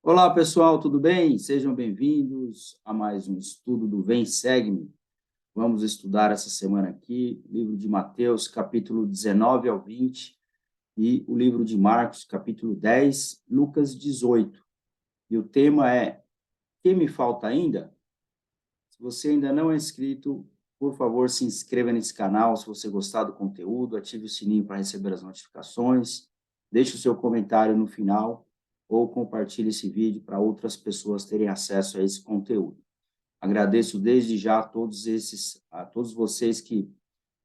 Olá, pessoal, tudo bem? Sejam bem-vindos a mais um estudo do Vem Segue-me. Vamos estudar essa semana aqui o livro de Mateus, capítulo 19 ao 20, e o livro de Marcos, capítulo 10, Lucas 18. E o tema é: que me falta ainda? Se você ainda não é inscrito, por favor, se inscreva nesse canal. Se você gostar do conteúdo, ative o sininho para receber as notificações, deixe o seu comentário no final ou compartilhe esse vídeo para outras pessoas terem acesso a esse conteúdo. Agradeço desde já a todos vocês que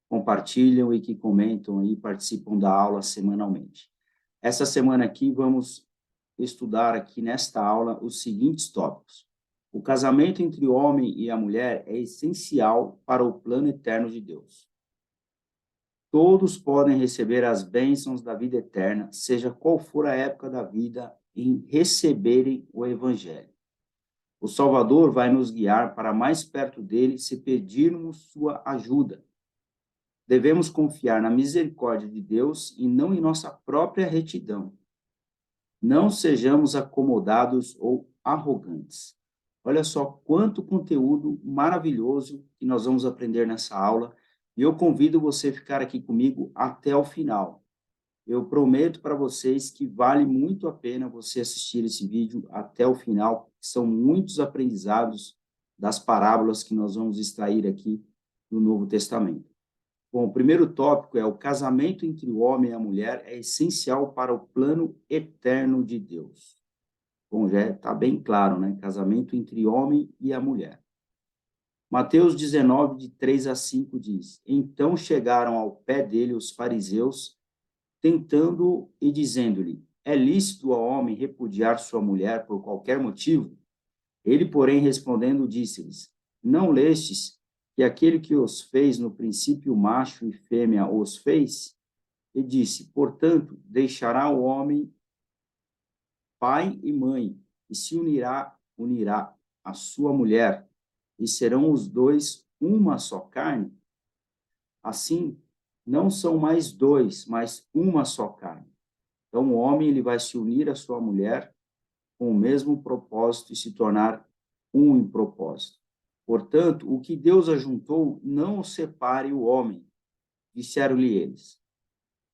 compartilham e que comentam e participam da aula semanalmente. Essa semana aqui vamos estudar aqui nesta aula os seguintes tópicos. O casamento entre o homem e a mulher é essencial para o plano eterno de Deus. Todos podem receber as bênçãos da vida eterna, seja qual for a época da vida em receberem o evangelho. O Salvador vai nos guiar para mais perto dele se pedirmos sua ajuda. Devemos confiar na misericórdia de Deus e não em nossa própria retidão. Não sejamos acomodados ou arrogantes. Olha só quanto conteúdo maravilhoso que nós vamos aprender nessa aula, e eu convido você a ficar aqui comigo até o final. Eu prometo para vocês que vale muito a pena você assistir esse vídeo até o final. São muitos aprendizados das parábolas que nós vamos extrair aqui do Novo Testamento. Bom, o primeiro tópico é: o casamento entre o homem e a mulher é essencial para o plano eterno de Deus. Bom, já está bem claro, né? Casamento entre o homem e a mulher. Mateus 19, de 3 a 5 diz: Então chegaram ao pé dele os fariseus, tentando e dizendo-lhe: É lícito ao homem repudiar sua mulher por qualquer motivo? Ele, porém, respondendo, disse-lhes: Não lestes que aquele que os fez no princípio macho e fêmea os fez? E disse: Portanto, deixará o homem pai e mãe, e se unirá à sua mulher, e serão os dois uma só carne? Assim, não são mais dois, mas uma só carne. Então, o homem ele vai se unir à sua mulher com o mesmo propósito e se tornar um em propósito. Portanto, o que Deus ajuntou, não o separe o homem, disseram-lhe eles.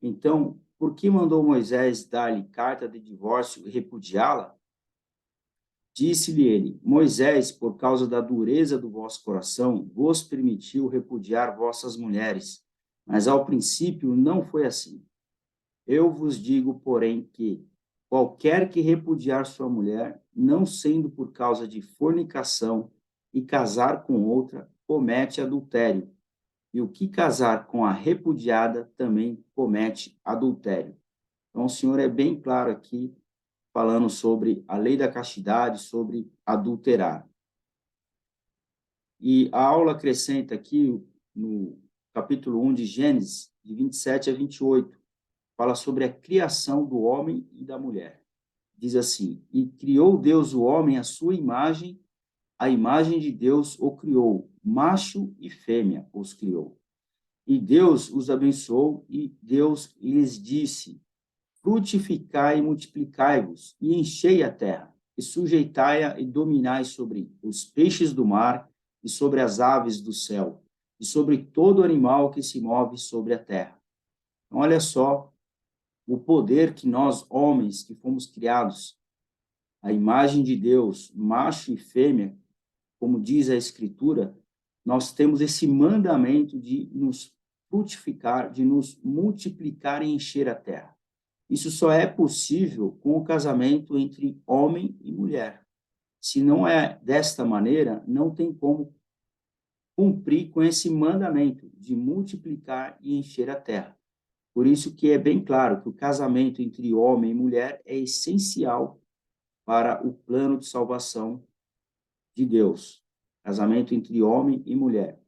Então, por que mandou Moisés dar-lhe carta de divórcio e repudiá-la? Disse-lhe ele: Moisés, por causa da dureza do vosso coração, vos permitiu repudiar vossas mulheres, mas ao princípio não foi assim. Eu vos digo, porém, que qualquer que repudiar sua mulher, não sendo por causa de fornicação, e casar com outra, comete adultério. E o que casar com a repudiada também comete adultério. Então, o Senhor é bem claro aqui, falando sobre a lei da castidade, sobre adulterar. E a aula acrescenta aqui, no capítulo 1 de Gênesis, de 27 a 28, fala sobre a criação do homem e da mulher. Diz assim: E criou Deus o homem à sua imagem, a imagem de Deus o criou, macho e fêmea os criou. E Deus os abençoou, e Deus lhes disse: Frutificai e multiplicai-vos, e enchei a terra, e sujeitai-a e dominai sobre os peixes do mar, e sobre as aves do céu, e sobre todo animal que se move sobre a terra. Então, olha só o poder que nós, homens, que fomos criados, a imagem de Deus, macho e fêmea, como diz a Escritura, nós temos esse mandamento de nos frutificar, de nos multiplicar e encher a terra. Isso só é possível com o casamento entre homem e mulher. Se não é desta maneira, não tem como cumprir com esse mandamento de multiplicar e encher a terra. Por isso que é bem claro que o casamento entre homem e mulher é essencial para o plano de salvação de Deus. Casamento entre homem e mulher.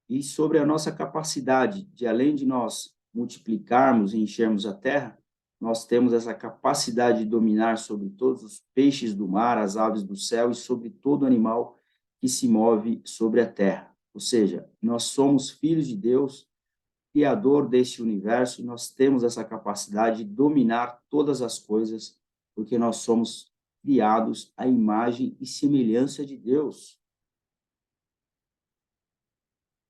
E sobre a nossa capacidade de, além de nós multiplicarmos e enchermos a terra, nós temos essa capacidade de dominar sobre todos os peixes do mar, as aves do céu e sobre todo animal que se move sobre a terra. Ou seja, nós somos filhos de Deus, Criador deste universo, e nós temos essa capacidade de dominar todas as coisas, porque nós somos criados à imagem e semelhança de Deus.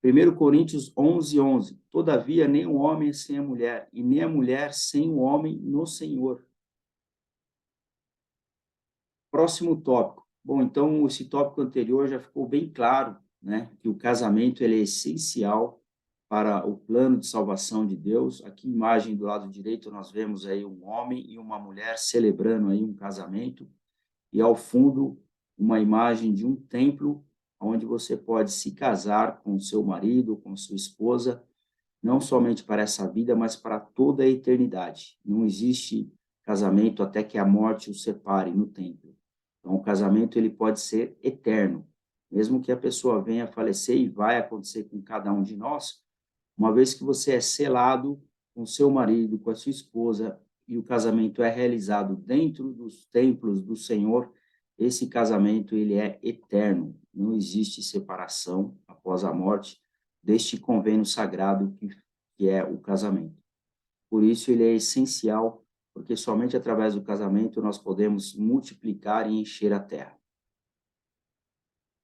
1 Coríntios 11:11. Todavia, nem o homem é sem a mulher, e nem a mulher sem o homem no Senhor. Próximo tópico. Bom, então, esse tópico anterior já ficou bem claro, né, que o casamento ele é essencial para o plano de salvação de Deus. Aqui, imagem do lado direito, nós vemos aí um homem e uma mulher celebrando aí um casamento, e ao fundo, uma imagem de um templo, onde você pode se casar com seu marido, com sua esposa, não somente para essa vida, mas para toda a eternidade. Não existe casamento até que a morte os separe no templo. Então, o casamento ele pode ser eterno. Mesmo que a pessoa venha a falecer, e vai acontecer com cada um de nós, uma vez que você é selado com seu marido, com a sua esposa, e o casamento é realizado dentro dos templos do Senhor, esse casamento ele é eterno. Não existe separação após a morte deste convênio sagrado que é o casamento. Por isso ele é essencial, porque somente através do casamento nós podemos multiplicar e encher a terra.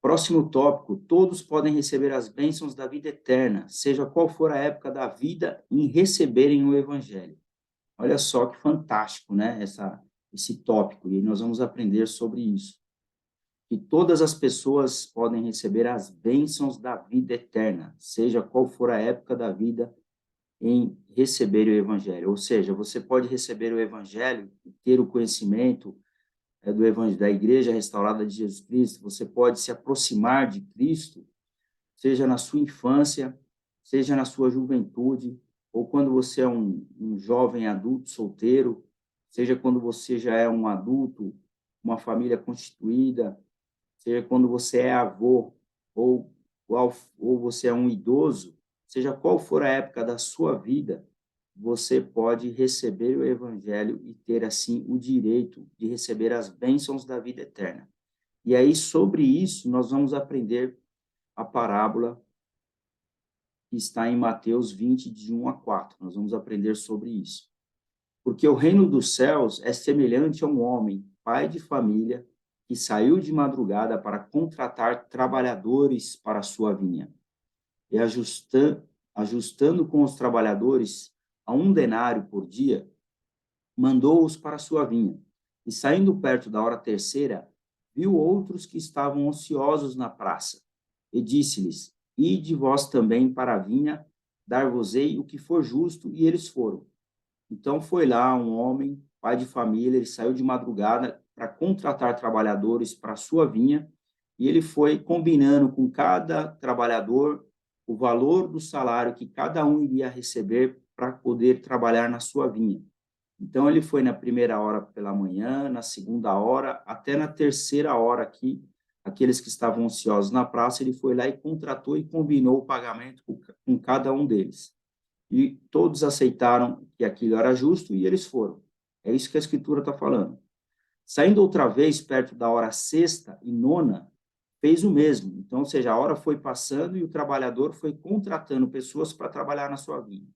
Próximo tópico, todos podem receber as bênçãos da vida eterna, seja qual for a época da vida, em receberem o evangelho. Olha só que fantástico, né, esse tópico, e nós vamos aprender sobre isso. Que todas as pessoas podem receber as bênçãos da vida eterna, seja qual for a época da vida, em receber o evangelho. Ou seja, você pode receber o evangelho e ter o conhecimento do evangelho da igreja restaurada de Jesus Cristo, você pode se aproximar de Cristo, seja na sua infância, seja na sua juventude, ou quando você é um jovem adulto solteiro, seja quando você já é um adulto, uma família constituída, seja quando você é avô, ou, ou você é um idoso, seja qual for a época da sua vida, você pode receber o evangelho e ter, assim, o direito de receber as bênçãos da vida eterna. E aí, sobre isso, nós vamos aprender a parábola que está em Mateus 20, de 1 a 4. Nós vamos aprender sobre isso. Porque o reino dos céus é semelhante a um homem, pai de família, que saiu de madrugada para contratar trabalhadores para a sua vinha. E ajustando com os trabalhadores a 1 denário por dia, mandou-os para a sua vinha. E saindo perto da hora terceira, viu outros que estavam ociosos na praça. E disse-lhes: Ide vós também para a vinha, dar-vos-ei o que for justo. E eles foram. Então foi lá um homem, pai de família, ele saiu de madrugada para contratar trabalhadores para a sua vinha, e ele foi combinando com cada trabalhador o valor do salário que cada um iria receber para poder trabalhar na sua vinha. Então ele foi na primeira hora pela manhã, na segunda hora, até na terceira hora aqui, aqueles que estavam ociosos na praça, ele foi lá e contratou e combinou o pagamento com cada um deles. E todos aceitaram que aquilo era justo e eles foram. É isso que a Escritura está falando. Saindo outra vez, perto da hora sexta e nona, fez o mesmo. Então, ou seja, a hora foi passando e o trabalhador foi contratando pessoas para trabalhar na sua vinha.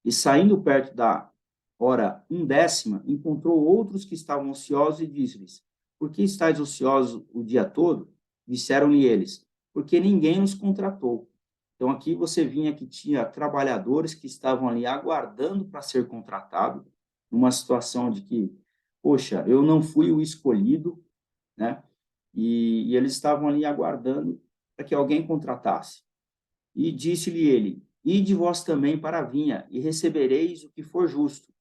E saindo perto da hora 1/10, encontrou outros que estavam ociosos e disse-lhes: Por que estáis ociosos o dia todo? Disseram-lhe eles: Porque ninguém nos contratou. Então, aqui você vinha que tinha trabalhadores que estavam ali aguardando para ser contratado, numa situação de que, poxa, eu não fui o escolhido, né? E eles estavam ali aguardando para que alguém contratasse. E disse-lhe ele: Ide vós também para a vinha, e recebereis o que for justo.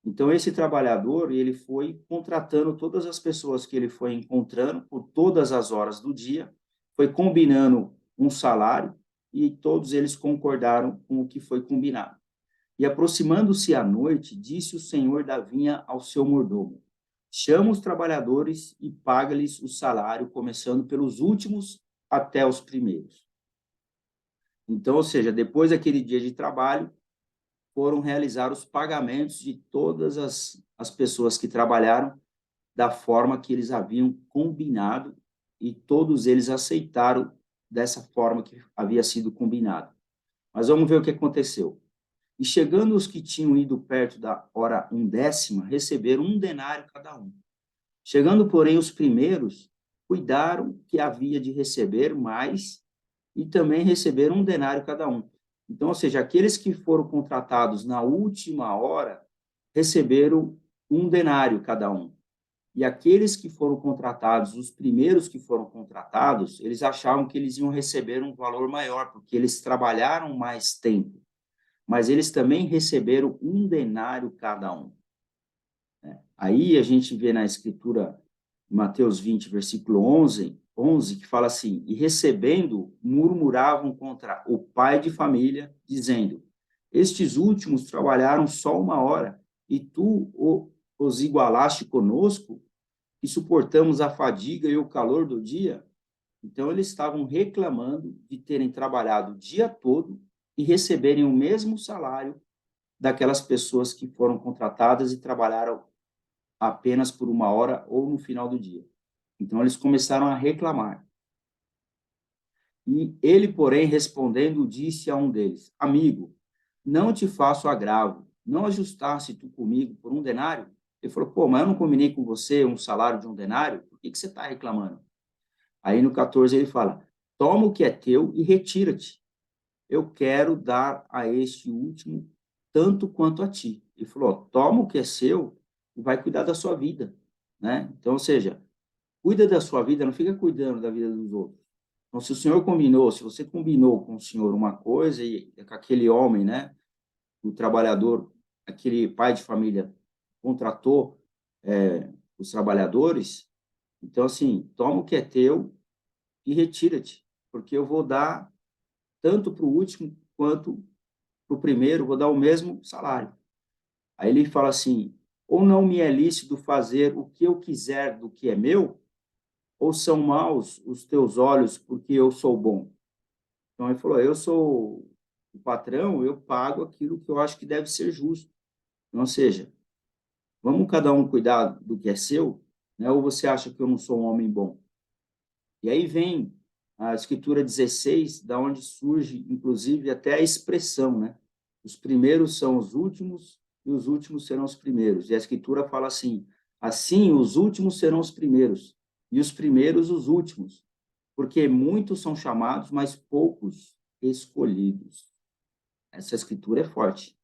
Então, esse trabalhador, ele foi contratando todas as pessoas que ele foi encontrando por todas as horas do dia, foi combinando um salário, e todos eles concordaram com o que foi combinado. E aproximando-se à noite, disse o senhor da vinha ao seu mordomo: Chama os trabalhadores e paga-lhes o salário, começando pelos últimos até os primeiros. Então, ou seja, depois daquele dia de trabalho, foram realizar os pagamentos de todas as pessoas que trabalharam da forma que eles haviam combinado, e todos eles aceitaram dessa forma que havia sido combinado. Mas vamos ver o que aconteceu. E chegando os que tinham ido perto da hora 1/10, receberam 1 denário cada um. Chegando, porém, os primeiros, cuidaram que havia de receber mais e também receberam 1 denário cada um. Então, ou seja, aqueles que foram contratados na última hora receberam 1 denário cada um. E aqueles que foram contratados, os primeiros que foram contratados, eles achavam que eles iam receber um valor maior, porque eles trabalharam mais tempo. Mas eles também receberam 1 denário cada um. Aí a gente vê na Escritura, Mateus 20, versículo 11, que fala assim: e recebendo, murmuravam contra o pai de família, dizendo: estes últimos trabalharam só 1 hora, e tu os igualaste conosco, que suportamos a fadiga e o calor do dia? Então, eles estavam reclamando de terem trabalhado o dia todo e receberem o mesmo salário daquelas pessoas que foram contratadas e trabalharam apenas por 1 hora ou no final do dia. Então, eles começaram a reclamar. E ele, porém, respondendo, disse a um deles: amigo, não te faço agravo, não ajustaste tu comigo por 1 denário? Ele falou: pô, mas eu não combinei com você um salário de 1 denário? Por que você está reclamando? Aí no 14 ele fala: toma o que é teu e retira-te. Eu quero dar a este último tanto quanto a ti. Ele falou: toma o que é seu e vai cuidar da sua vida, né? Então, ou seja, cuida da sua vida, não fica cuidando da vida dos outros. Então, se o senhor combinou, se você combinou com o senhor uma coisa e com aquele homem, né, o trabalhador, aquele pai de família contratou os trabalhadores, então, assim, toma o que é teu e retira-te, porque eu vou dar tanto para o último quanto para o primeiro, vou dar o mesmo salário. Aí ele fala assim: ou não me é lícito fazer o que eu quiser do que é meu? Ou são maus os teus olhos porque eu sou bom? Então ele falou: eu sou o patrão, eu pago aquilo que eu acho que deve ser justo. Então, ou seja, vamos cada um cuidar do que é seu, né? Ou você acha que eu não sou um homem bom? E aí vem a Escritura 16, da onde surge, inclusive, até a expressão, né? Os primeiros são os últimos e os últimos serão os primeiros. E a Escritura fala assim: assim os últimos serão os primeiros e os primeiros os últimos, porque muitos são chamados, mas poucos escolhidos. Essa Escritura é forte.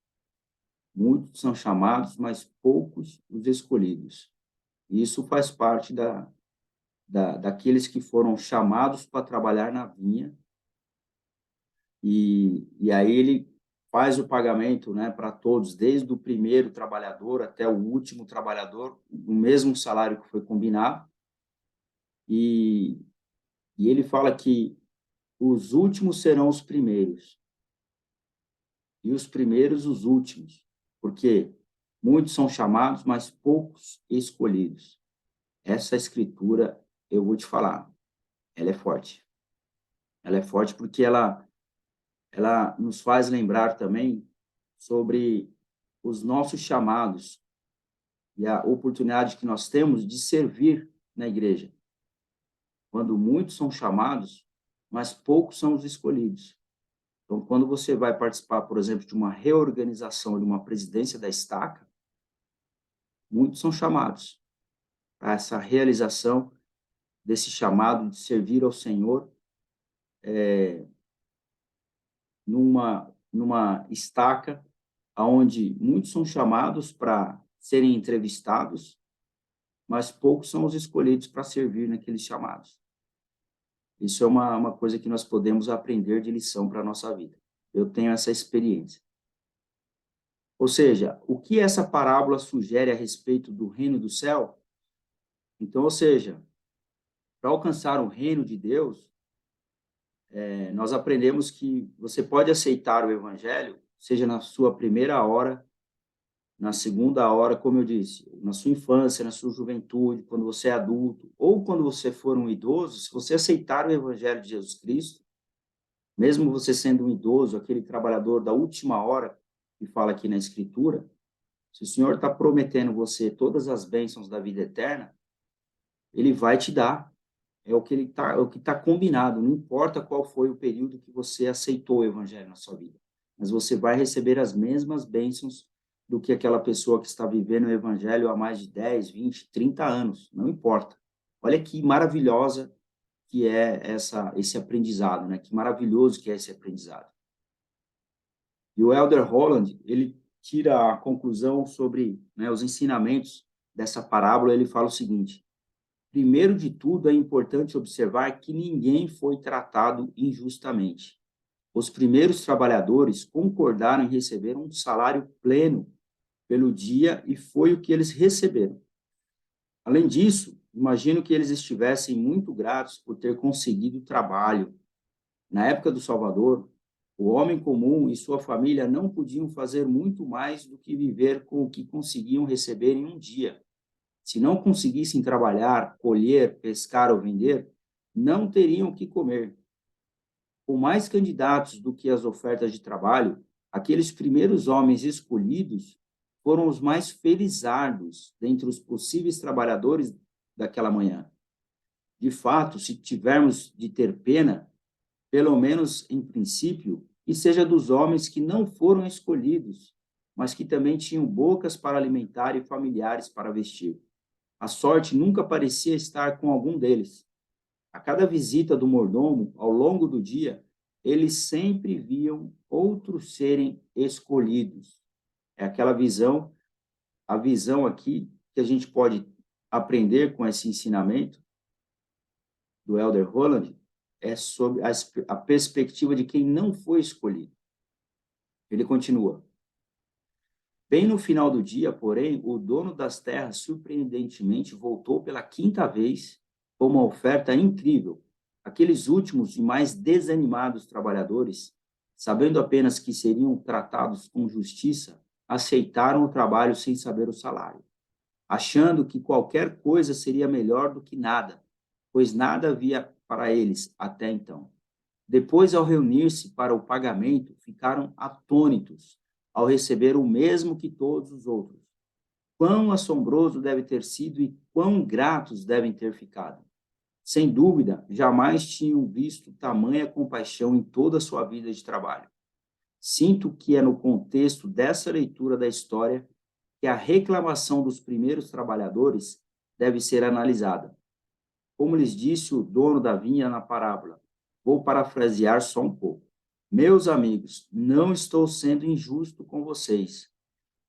Muitos são chamados, mas poucos os escolhidos. E isso faz parte daqueles que foram chamados para trabalhar na vinha, e aí ele faz o pagamento, né, para todos, desde o primeiro trabalhador até o último trabalhador, o mesmo salário que foi combinado, e, e ele fala que os últimos serão os primeiros, e os primeiros os últimos, porque muitos são chamados, mas poucos escolhidos. Essa escritura, eu vou te falar, ela é forte. Ela é forte porque ela nos faz lembrar também sobre os nossos chamados e a oportunidade que nós temos de servir na igreja. Quando muitos são chamados, mas poucos são os escolhidos. Então, quando você vai participar, por exemplo, de uma reorganização de uma presidência da estaca, muitos são chamados para essa realização desse chamado de servir ao Senhor numa estaca onde muitos são chamados para serem entrevistados, mas poucos são os escolhidos para servir naqueles chamados. Isso é uma coisa que nós podemos aprender de lição para a nossa vida. Eu tenho essa experiência. Ou seja, o que essa parábola sugere a respeito do reino do céu? Então, ou seja, para alcançar o reino de Deus, nós aprendemos que você pode aceitar o evangelho, seja na sua primeira hora, na segunda hora, como eu disse, na sua infância, na sua juventude, quando você é adulto, ou quando você for um idoso, se você aceitar o evangelho de Jesus Cristo, mesmo você sendo um idoso, aquele trabalhador da última hora, que fala aqui na Escritura, se o Senhor está prometendo você todas as bênçãos da vida eterna, Ele vai te dar. É o que é o que está combinado. Não importa qual foi o período que você aceitou o Evangelho na sua vida, mas você vai receber as mesmas bênçãos do que aquela pessoa que está vivendo o evangelho há mais de 10, 20, 30 anos, não importa. Olha que maravilhosa que é esse aprendizado, né? Que maravilhoso que é esse aprendizado. E o Elder Holland, ele tira a conclusão sobre, né, os ensinamentos dessa parábola, ele fala o seguinte: primeiro de tudo, é importante observar que ninguém foi tratado injustamente. Os primeiros trabalhadores concordaram em receber um salário pleno pelo dia e foi o que eles receberam. Além disso, imagino que eles estivessem muito gratos por ter conseguido o trabalho. Na época do Salvador, o homem comum e sua família não podiam fazer muito mais do que viver com o que conseguiam receber em um dia. Se não conseguissem trabalhar, colher, pescar ou vender, não teriam o que comer. Com mais candidatos do que as ofertas de trabalho, aqueles primeiros homens escolhidos foram os mais felizardos dentre os possíveis trabalhadores daquela manhã. De fato, se tivermos de ter pena, pelo menos em princípio, que seja dos homens que não foram escolhidos, mas que também tinham bocas para alimentar e familiares para vestir. A sorte nunca parecia estar com algum deles. A cada visita do mordomo, ao longo do dia, eles sempre viam outros serem escolhidos. É aquela visão, a visão aqui que a gente pode aprender com esse ensinamento do Elder Holland, é sobre a perspectiva de quem não foi escolhido. Ele continua: bem no final do dia, porém, o dono das terras surpreendentemente voltou pela quinta vez com uma oferta incrível. Aqueles últimos e mais desanimados trabalhadores, sabendo apenas que seriam tratados com justiça, aceitaram o trabalho sem saber o salário, achando que qualquer coisa seria melhor do que nada, pois nada havia para eles até então. Depois, ao reunir-se para o pagamento, ficaram atônitos ao receber o mesmo que todos os outros. Quão assombroso deve ter sido e quão gratos devem ter ficado. Sem dúvida, jamais tinham visto tamanha compaixão em toda a sua vida de trabalho. Sinto que é no contexto dessa leitura da história que a reclamação dos primeiros trabalhadores deve ser analisada. Como lhes disse o dono da vinha na parábola, vou parafrasear só um pouco. Meus amigos, não estou sendo injusto com vocês.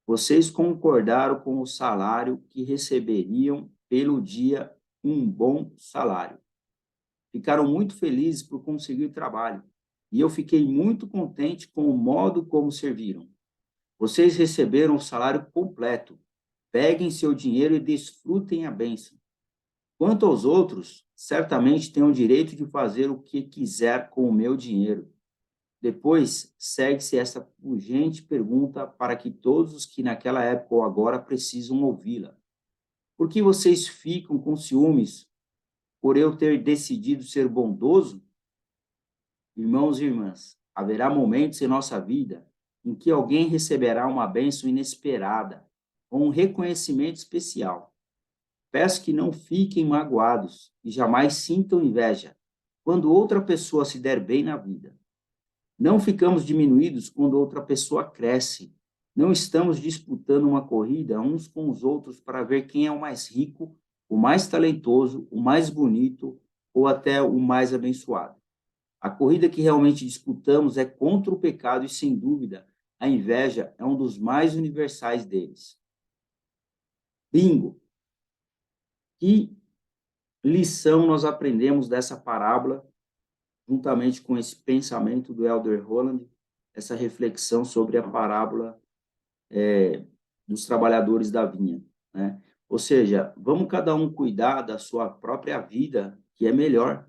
Vocês concordaram com o salário que receberiam pelo dia, um bom salário. Ficaram muito felizes por conseguir trabalho, e eu fiquei muito contente com o modo como serviram. Vocês receberam o salário completo. Peguem seu dinheiro e desfrutem a bênção. Quanto aos outros, certamente têm o direito de fazer o que quiser com o meu dinheiro. Depois, segue-se essa urgente pergunta para que todos os que naquela época ou agora precisam ouvi-la. Por que vocês ficam com ciúmes por eu ter decidido ser bondoso? Irmãos e irmãs, haverá momentos em nossa vida em que alguém receberá uma bênção inesperada ou um reconhecimento especial. Peço que não fiquem magoados e jamais sintam inveja quando outra pessoa se der bem na vida. Não ficamos diminuídos quando outra pessoa cresce. Não estamos disputando uma corrida uns com os outros para ver quem é o mais rico, o mais talentoso, o mais bonito ou até o mais abençoado. A corrida que realmente disputamos é contra o pecado e, sem dúvida, a inveja é um dos mais universais deles. Bingo! Que lição nós aprendemos dessa parábola, juntamente com esse pensamento do Elder Holland, essa reflexão sobre a parábola dos trabalhadores da vinha, né? Ou seja, vamos cada um cuidar da sua própria vida, que é melhor,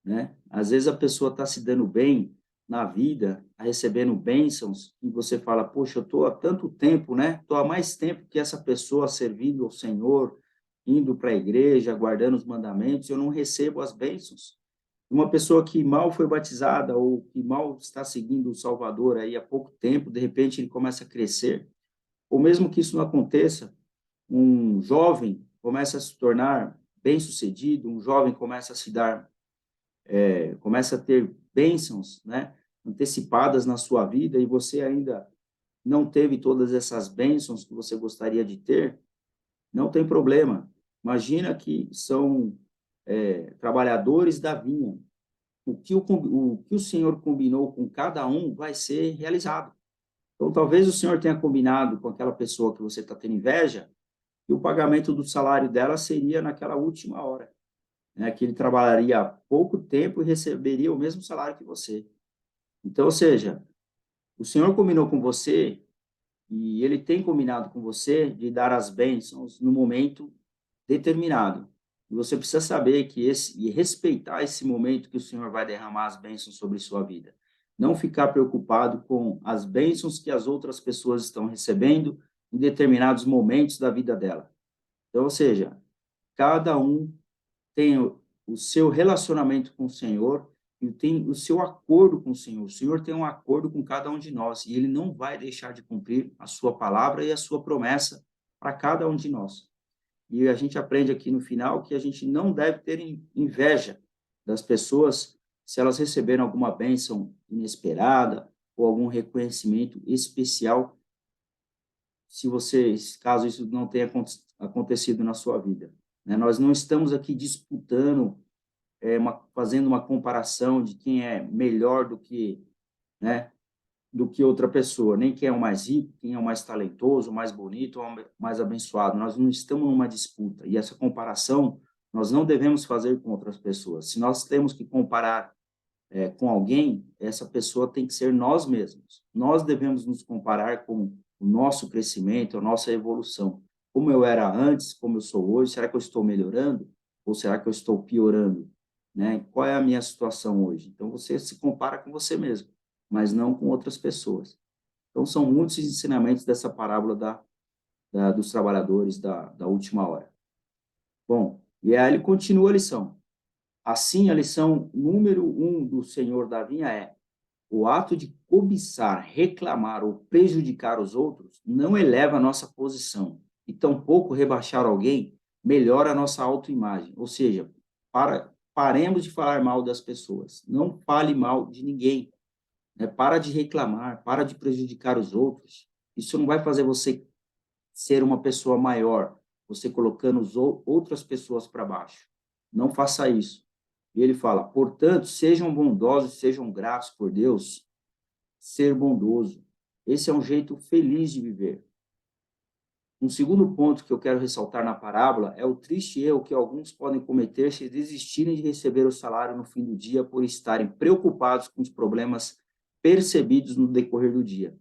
né? Às vezes a pessoa está se dando bem na vida, recebendo bênçãos, e você fala, poxa, eu estou há tanto tempo, né? Estou há mais tempo que essa pessoa servindo ao Senhor, indo para a igreja, guardando os mandamentos, eu não recebo as bênçãos. Uma pessoa que mal foi batizada ou que mal está seguindo o Salvador aí há pouco tempo, de repente ele começa a crescer, ou mesmo que isso não aconteça, um jovem começa a se tornar bem-sucedido, um jovem começa a se dar, começa a ter bênçãos, né, antecipadas na sua vida, e você ainda não teve todas essas bênçãos que você gostaria de ter, não tem problema. Imagina que são trabalhadores da vinha. O que o Senhor combinou com cada um vai ser realizado. Então, talvez o Senhor tenha combinado com aquela pessoa que você está tendo inveja, que o pagamento do salário dela seria naquela última hora, né? Que ele trabalharia pouco tempo e receberia o mesmo salário que você. Então, ou seja, o Senhor combinou com você e ele tem combinado com você de dar as bênçãos no momento determinado. E você precisa saber e respeitar esse momento que o Senhor vai derramar as bênçãos sobre sua vida. Não ficar preocupado com as bênçãos que as outras pessoas estão recebendo em determinados momentos da vida dela. Então, ou seja, cada um tem o seu relacionamento com o Senhor e tem o seu acordo com o Senhor. O Senhor tem um acordo com cada um de nós e ele não vai deixar de cumprir a sua palavra e a sua promessa para cada um de nós. E a gente aprende aqui no final que a gente não deve ter inveja das pessoas se elas receberam alguma bênção inesperada ou algum reconhecimento especial, caso isso não tenha acontecido na sua vida. Nós não estamos aqui disputando, fazendo uma comparação de quem é melhor né, do que outra pessoa, nem quem é o mais rico, quem é o mais talentoso, o mais bonito, o mais abençoado. Nós não estamos numa disputa. E essa comparação nós não devemos fazer com outras pessoas. Se nós temos que comparar com alguém, essa pessoa tem que ser nós mesmos. Nós devemos nos comparar com o nosso crescimento, a nossa evolução. Como eu era antes, como eu sou hoje, será que eu estou melhorando? Ou será que eu estou piorando? Né? Qual é a minha situação hoje? Então, você se compara com você mesmo, mas não com outras pessoas. Então, são muitos ensinamentos dessa parábola dos trabalhadores da última hora. Bom, e aí ele continua a lição. Assim, a lição número 1 do Senhor da vinha é: o ato de cobiçar, reclamar ou prejudicar os outros não eleva a nossa posição e tampouco rebaixar alguém melhora a nossa autoimagem. Ou seja, paremos de falar mal das pessoas. Não fale mal de ninguém. Né? Para de reclamar, para de prejudicar os outros. Isso não vai fazer você ser uma pessoa maior, você colocando outras pessoas para baixo. Não faça isso. E ele fala, portanto, sejam bondosos, sejam gratos por Deus, ser bondoso. Esse é um jeito feliz de viver. Um segundo ponto que eu quero ressaltar na parábola é o triste erro que alguns podem cometer se desistirem de receber o salário no fim do dia por estarem preocupados com os problemas percebidos no decorrer do dia.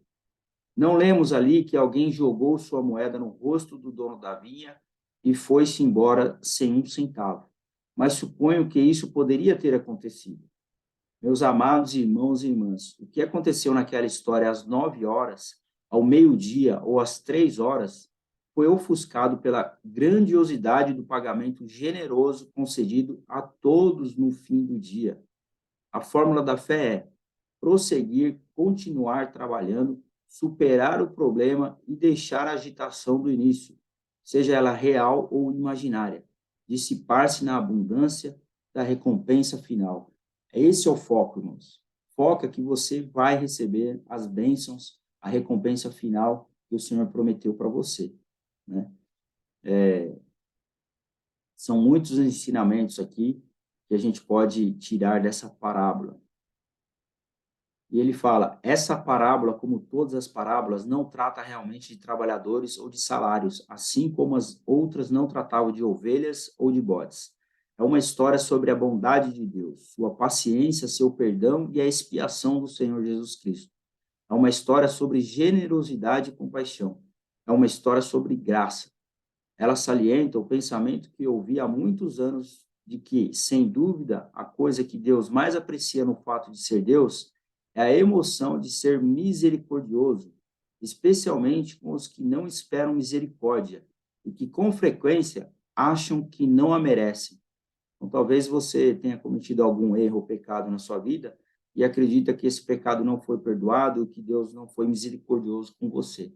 Não lemos ali que alguém jogou sua moeda no rosto do dono da vinha e foi-se embora sem um centavo. Mas suponho que isso poderia ter acontecido. Meus amados irmãos e irmãs, o que aconteceu naquela história às 9 horas, ao meio-dia ou às 3 horas, foi ofuscado pela grandiosidade do pagamento generoso concedido a todos no fim do dia. A fórmula da fé é prosseguir, continuar trabalhando, superar o problema e deixar a agitação do início, seja ela real ou imaginária, dissipar-se na abundância da recompensa final. Esse é o foco, irmãos. Foca que você vai receber as bênçãos, a recompensa final que o Senhor prometeu para você. Né? São muitos ensinamentos aqui que a gente pode tirar dessa parábola. E ele fala, essa parábola, como todas as parábolas, não trata realmente de trabalhadores ou de salários, assim como as outras não tratavam de ovelhas ou de bodes. É uma história sobre a bondade de Deus, sua paciência, seu perdão e a expiação do Senhor Jesus Cristo. É uma história sobre generosidade e compaixão. É uma história sobre graça. Ela salienta o pensamento que eu ouvi há muitos anos de que, sem dúvida, a coisa que Deus mais aprecia no fato de ser Deus é a emoção de ser misericordioso, especialmente com os que não esperam misericórdia e que, com frequência, acham que não a merecem. Então, talvez você tenha cometido algum erro ou pecado na sua vida e acredita que esse pecado não foi perdoado, que Deus não foi misericordioso com você.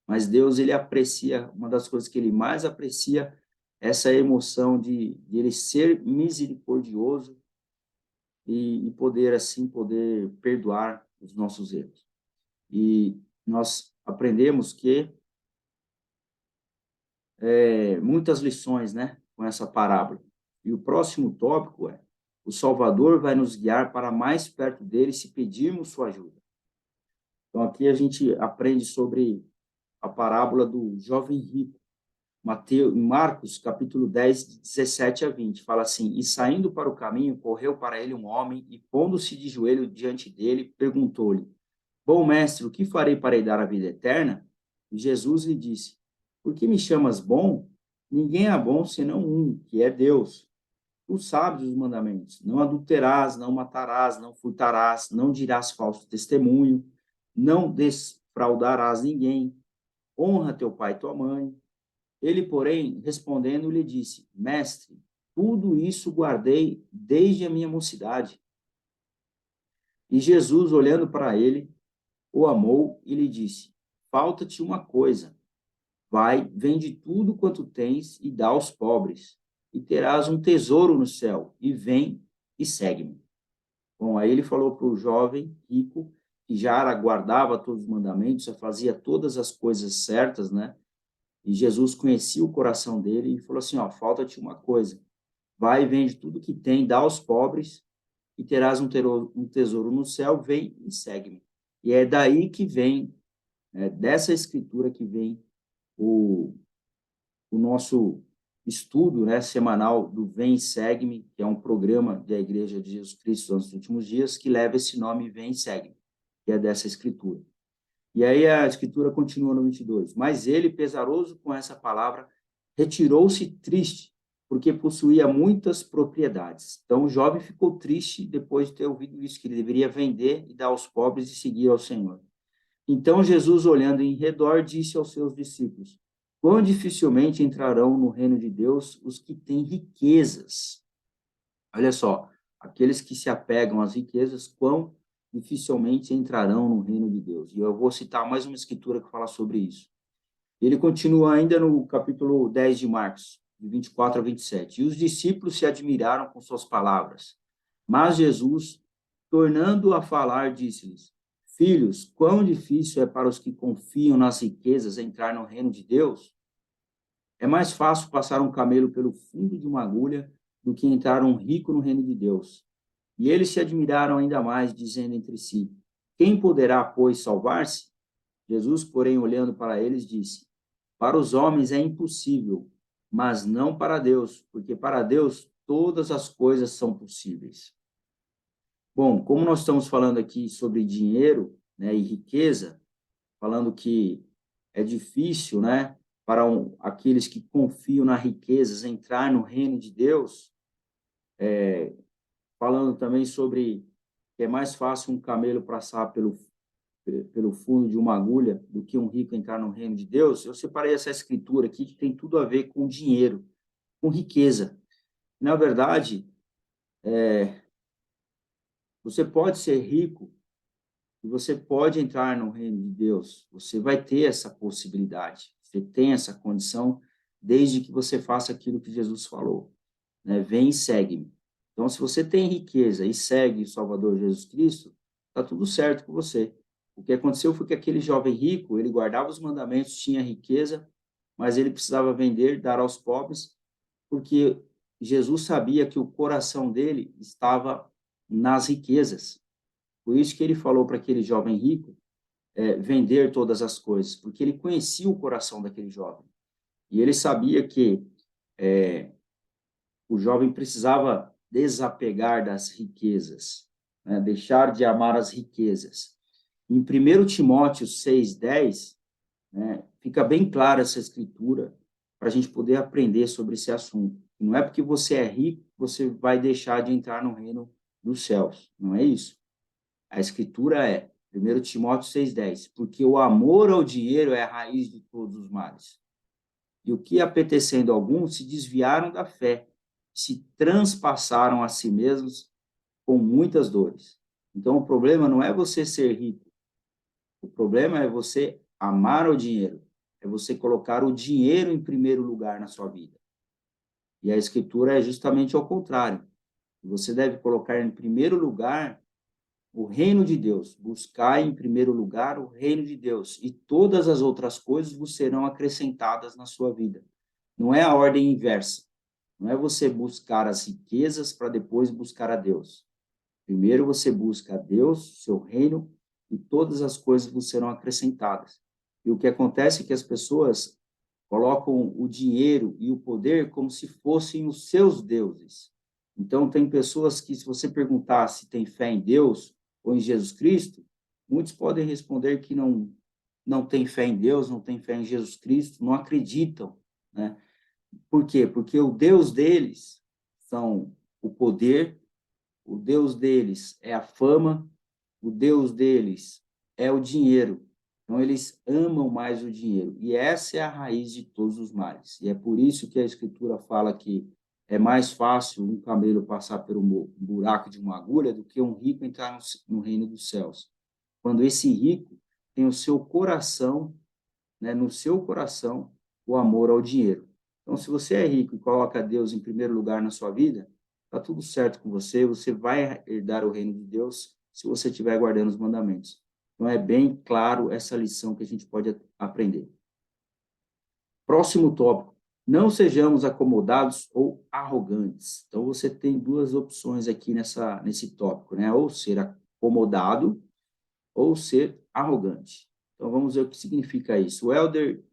Mas Deus, ele aprecia, uma das coisas que ele mais aprecia, essa emoção de ele ser misericordioso poder, assim, poder perdoar os nossos erros. E nós aprendemos que muitas lições, né, com essa parábola. E o próximo tópico é: o Salvador vai nos guiar para mais perto dele se pedirmos sua ajuda. Então, aqui a gente aprende sobre a parábola do jovem rico. Marcos, capítulo 10, de 17 a 20, fala assim: E saindo para o caminho, correu para ele um homem, e pondo-se de joelho diante dele, perguntou-lhe: Bom mestre, o que farei para herdar a vida eterna? E Jesus lhe disse: Por que me chamas bom? Ninguém é bom senão um, que é Deus. Tu sabes os mandamentos: não adulterarás, não matarás, não furtarás, não dirás falso testemunho, não defraudarás ninguém, honra teu pai e tua mãe. Ele, porém, respondendo, lhe disse: Mestre, tudo isso guardei desde a minha mocidade. E Jesus, olhando para ele, o amou e lhe disse: Falta-te uma coisa. Vai, vende tudo quanto tens e dá aos pobres, e terás um tesouro no céu. E vem e segue-me. Bom, aí ele falou para o jovem rico, que já guardava todos os mandamentos, já fazia todas as coisas certas, né? E Jesus conhecia o coração dele e falou assim: ó, falta-te uma coisa. Vai e vende tudo que tem, dá aos pobres, e terás um tesouro no céu. Vem e segue-me. E é daí que vem, dessa escritura que vem o nosso estudo, né, semanal do Vem e Segue-me, que é um programa da Igreja de Jesus Cristo nos últimos dias, que leva esse nome Vem e Segue-me, que é dessa escritura. E aí a escritura continua no 22. Mas ele, pesaroso com essa palavra, retirou-se triste, porque possuía muitas propriedades. Então o jovem ficou triste depois de ter ouvido isso, que ele deveria vender e dar aos pobres e seguir ao Senhor. Então Jesus, olhando em redor, disse aos seus discípulos: Quão dificilmente entrarão no reino de Deus os que têm riquezas. Olha só, aqueles que se apegam às riquezas, quão dificilmente entrarão no reino de Deus. E eu vou citar mais uma escritura que fala sobre isso. Ele continua ainda no capítulo 10 de Marcos, de 24 a 27. E os discípulos se admiraram com suas palavras. Mas Jesus, tornando a falar, disse-lhes: Filhos, quão difícil é para os que confiam nas riquezas entrar no reino de Deus? É mais fácil passar um camelo pelo fundo de uma agulha do que entrar um rico no reino de Deus. E eles se admiraram ainda mais, dizendo entre si: Quem poderá, pois, salvar-se? Jesus, porém, olhando para eles, disse: Para os homens é impossível, mas não para Deus, porque para Deus todas as coisas são possíveis. Bom, como nós estamos falando aqui sobre dinheiro, né, e riqueza, falando que é difícil, né, para aqueles que confiam nas riquezas entrar no reino de Deus, falando também sobre que é mais fácil um camelo passar pelo fundo de uma agulha do que um rico entrar no reino de Deus. Eu separei essa escritura aqui que tem tudo a ver com dinheiro, com riqueza. Na verdade, você pode ser rico e você pode entrar no reino de Deus. Você vai ter essa possibilidade. Você tem essa condição desde que você faça aquilo que Jesus falou, né? Vem e segue-me. Então, se você tem riqueza e segue o Salvador Jesus Cristo, está tudo certo com você. O que aconteceu foi que aquele jovem rico, ele guardava os mandamentos, tinha riqueza, mas ele precisava vender, dar aos pobres, porque Jesus sabia que o coração dele estava nas riquezas. Por isso que ele falou para aquele jovem rico vender todas as coisas, porque ele conhecia o coração daquele jovem. E ele sabia que o jovem precisava desapegar das riquezas, né? Deixar de amar as riquezas. Em 1 Timóteo 6,10, né, fica bem clara essa escritura para a gente poder aprender sobre esse assunto. E não é porque você é rico que você vai deixar de entrar no reino dos céus. Não é isso. A escritura é 1 Timóteo 6,10, porque o amor ao dinheiro é a raiz de todos os males. E o que, apetecendo alguns, se desviaram da fé, se transpassaram a si mesmos com muitas dores. Então, o problema não é você ser rico, o problema é você amar o dinheiro, é você colocar o dinheiro em primeiro lugar na sua vida. E a escritura é justamente ao contrário. Você deve colocar em primeiro lugar o reino de Deus. Buscai em primeiro lugar o reino de Deus, e todas as outras coisas vos serão acrescentadas na sua vida. Não é a ordem inversa. Não é você buscar as riquezas para depois buscar a Deus. Primeiro você busca a Deus, seu reino, e todas as coisas vos serão acrescentadas. E o que acontece é que as pessoas colocam o dinheiro e o poder como se fossem os seus deuses. Então, tem pessoas que, se você perguntar se tem fé em Deus ou em Jesus Cristo, muitos podem responder que não tem fé em Deus, não tem fé em Jesus Cristo, não acreditam, né? Por quê? Porque o Deus deles são o poder, o Deus deles é a fama, o Deus deles é o dinheiro. Então, eles amam mais o dinheiro. E essa é a raiz de todos os males. E é por isso que a Escritura fala que é mais fácil um camelo passar pelo buraco de uma agulha do que um rico entrar no reino dos céus. Quando esse rico tem o seu coração, né, no seu coração, o amor ao dinheiro. Então, se você é rico e coloca Deus em primeiro lugar na sua vida, está tudo certo com você, você vai herdar o reino de Deus se você estiver guardando os mandamentos. Então, é bem claro essa lição que a gente pode aprender. Próximo tópico. Não sejamos acomodados ou arrogantes. Então, você tem duas opções aqui nesse tópico, né? Ou ser acomodado ou ser arrogante. Então, vamos ver o que significa isso. O Elder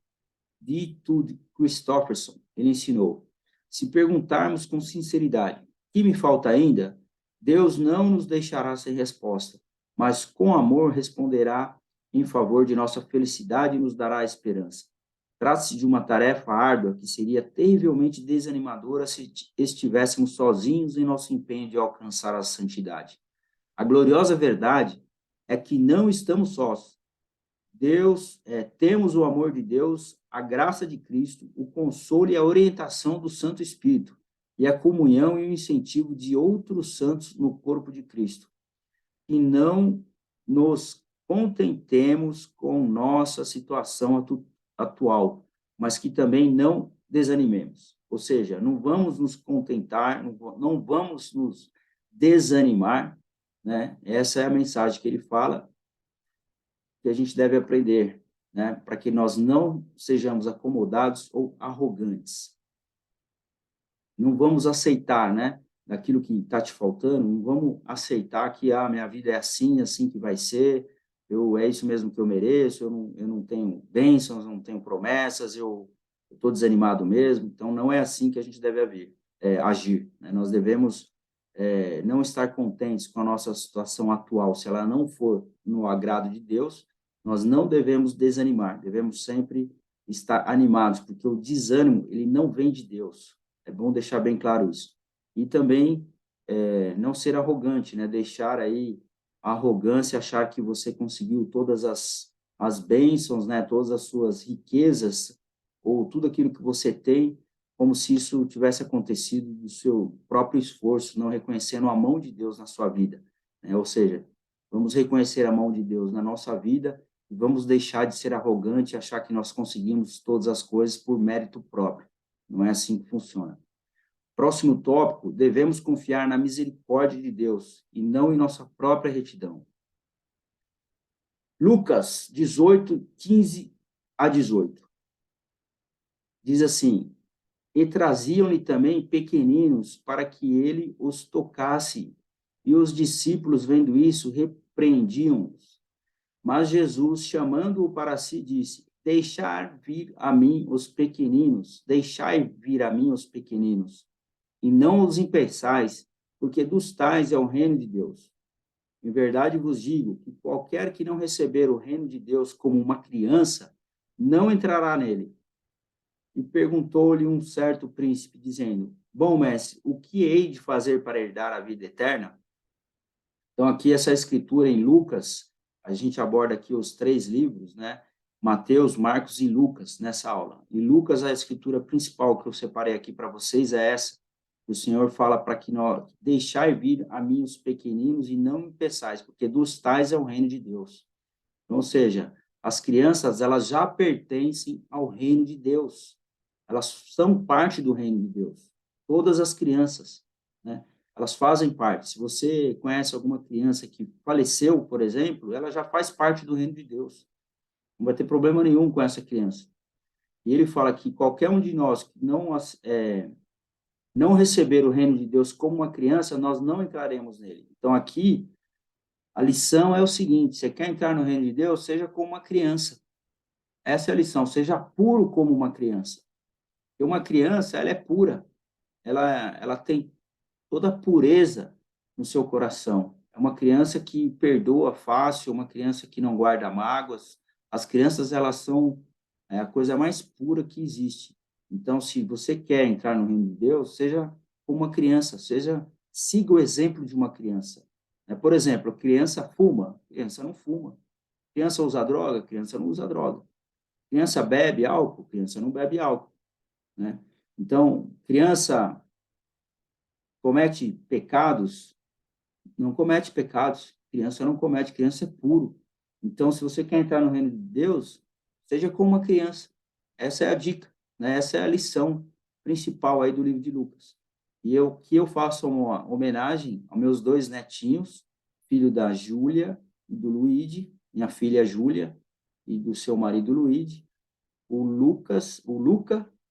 D. Tud Christofferson, ele ensinou: se perguntarmos com sinceridade, o que me falta ainda? Deus não nos deixará sem resposta, mas com amor responderá em favor de nossa felicidade e nos dará esperança. Trata-se de uma tarefa árdua que seria terrivelmente desanimadora se estivéssemos sozinhos em nosso empenho de alcançar a santidade. A gloriosa verdade é que não estamos sós. Temos o amor de Deus, a graça de Cristo, o consolo e a orientação do Santo Espírito, e a comunhão e o incentivo de outros santos no corpo de Cristo. E não nos contentemos com nossa situação atual, mas que também não desanimemos. Ou seja, não vamos nos contentar, não vamos nos desanimar, né? Essa é a mensagem que ele fala, que a gente deve aprender, né? Para que nós não sejamos acomodados ou arrogantes. Não vamos aceitar, né? Daquilo que está te faltando, não vamos aceitar que minha vida é assim que vai ser, é isso mesmo que eu mereço, eu não tenho bênçãos, não tenho promessas, eu estou desanimado mesmo. Então, não é assim que a gente deve agir, né? Nós devemos não estar contentes com a nossa situação atual, se ela não for no agrado de Deus. Nós não devemos desanimar, devemos sempre estar animados, porque o desânimo, ele não vem de Deus. É bom deixar bem claro isso. E também não ser arrogante, né? Deixar aí a arrogância, achar que você conseguiu todas as bênçãos, né? Todas as suas riquezas, ou tudo aquilo que você tem, como se isso tivesse acontecido do seu próprio esforço, não reconhecendo a mão de Deus na sua vida, né? Ou seja, vamos reconhecer a mão de Deus na nossa vida e vamos deixar de ser arrogante e achar que nós conseguimos todas as coisas por mérito próprio. Não é assim que funciona. Próximo tópico: devemos confiar na misericórdia de Deus e não em nossa própria retidão. Lucas 18, 15 a 18. Diz assim: e traziam-lhe também pequeninos para que ele os tocasse. E os discípulos, vendo isso, repreendiam-os. Mas Jesus, chamando-o para si, disse: deixai vir a mim os pequeninos, e não os impeçais, porque dos tais é o reino de Deus. Em verdade vos digo que qualquer que não receber o reino de Deus como uma criança, não entrará nele. E perguntou-lhe um certo príncipe, dizendo: bom mestre, o que hei de fazer para herdar a vida eterna? Então, aqui essa escritura em Lucas, a gente aborda aqui os 3 livros, né? Mateus, Marcos e Lucas, nessa aula. E Lucas, a escritura principal que eu separei aqui para vocês é essa. O Senhor fala para que nós deixai vir a mim os pequeninos e não impeçais, porque dos tais é o reino de Deus. Então, ou seja, as crianças, elas já pertencem ao reino de Deus. Elas são parte do reino de Deus. Todas as crianças, né? elas fazem parte. Se você conhece alguma criança que faleceu, por exemplo, ela já faz parte do reino de Deus. Não vai ter problema nenhum com essa criança. E ele fala que qualquer um de nós que não receber o reino de Deus como uma criança, nós não entraremos nele. Então, aqui, a lição é o seguinte: você quer entrar no reino de Deus, seja como uma criança. Essa é a lição, seja puro como uma criança. Porque uma criança, ela é pura. Ela tem toda a pureza no seu coração. É uma criança que perdoa fácil, uma criança que não guarda mágoas. As crianças, elas são a coisa mais pura que existe. Então, se você quer entrar no reino de Deus, seja como uma criança, siga o exemplo de uma criança. Por exemplo, a criança fuma, a criança não fuma. A criança usa droga, a criança não usa droga. A criança bebe álcool, a criança não bebe álcool. Né? Então, criança comete pecados, não comete pecados. Criança não comete, criança é puro. Então, se você quer entrar no reino de Deus, seja como uma criança. Essa é a dica, né? Essa é a lição principal aí do livro de Lucas. E eu faço uma homenagem aos meus dois netinhos, filho da Júlia e do Luigi, minha filha Júlia e do seu marido Luigi, o Luca,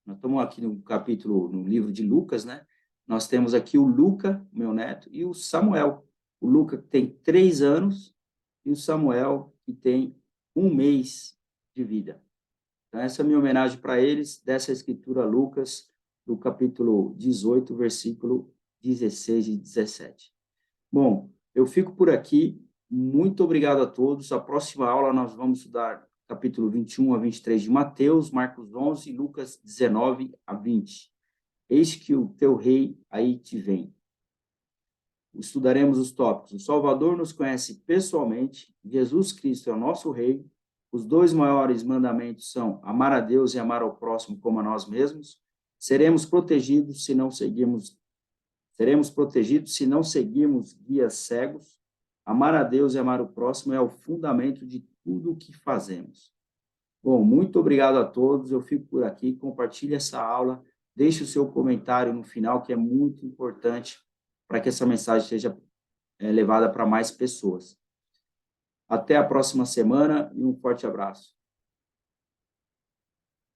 nós estamos aqui no livro de Lucas, né? Nós temos aqui o Luca, meu neto, e o Samuel. O Luca que tem 3 anos e o Samuel que tem 1 mês de vida. Então, essa é a minha homenagem para eles, dessa escritura Lucas, do capítulo 18, versículo 16 e 17. Bom, eu fico por aqui. Muito obrigado a todos. A próxima aula nós vamos estudar capítulo 21 a 23 de Mateus, Marcos 11 e Lucas 19 a 20. Eis que o teu rei aí te vem. Estudaremos os tópicos. O Salvador nos conhece pessoalmente, Jesus Cristo é o nosso rei, os 2 maiores mandamentos são amar a Deus e amar ao próximo como a nós mesmos. Seremos protegidos se não seguirmos guias cegos. Amar a Deus e amar o próximo é o fundamento de tudo o que fazemos. Bom, muito obrigado a todos. Eu fico por aqui. Compartilhe essa aula. Deixe o seu comentário no final, que é muito importante para que essa mensagem seja levada para mais pessoas. Até a próxima semana e um forte abraço.